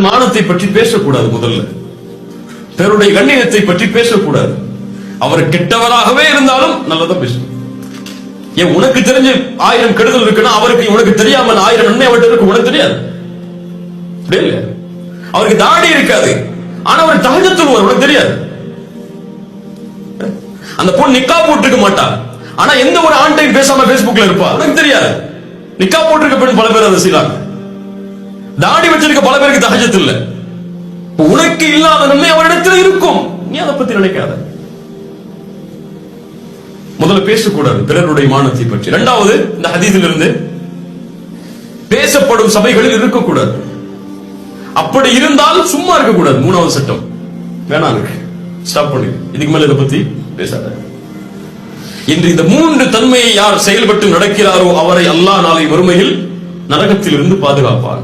பிறர் மானத்தை பற்றி பேசக்கூடாது. முதல்ல பிறருடைய கண்ணியத்தை பற்றி பேசக்கூடாது. அவர் கெட்டவராகவே இருந்தாலும் நல்லதா பேசணும். ஏன் உனக்கு தெரிஞ்சு 1000 கெடுதல் இருக்குன்னா அவருக்கு உனக்கு தெரியாமல் 1000 நன்மை அவர்கிட்ட இருக்கு, உனக்கு தெரியாது. அவருக்கு தாடி இருக்காது, ஆனா அவர் தஹஜ்ஜுத் தொழுவார், உனக்கு தெரியாது. அந்த பொண்ணு நிக்கா போட்டுக்க மாட்டா, ஆனா எந்த ஒரு ஆண்டையும் பேசாம பேஸ்புக்ல இருப்பா, உனக்கு தெரியாது. நிக்கா போட்டிருக்க பெண் பல பேர் அதை செய்யறாங்க. தாடி வச்சிருக்க பல பேருக்கு தஹஜ்ஜுத் இல்ல. உனக்கு இல்லாத நன்மை அவரிடத்தில் இருக்கும், நீ அதை பத்தி நினைக்காத. முதல்ல பேசக்கூடாது பிறருடைய மானத்தை பற்றி. இரண்டாவது, இந்த ஹதீஸில் இருந்து பேசப்படும் சபைகளில் இருக்கக்கூடாது. அப்படி இருந்தால் சும்மா இருக்கக்கூடாது. மூணாவது சட்டம், வேணாம் ஸ்டாப் பண்ணு, இதுக்கு மேல இதை பத்தி பேசாத. இன்று இந்த 3 தன்மையை யார் செயல்பட்டு நடக்கிறாரோ அவரை அல்லாஹ் நாளை மறுமையில் நரகத்தில் இருந்து பாதுகாப்பான்.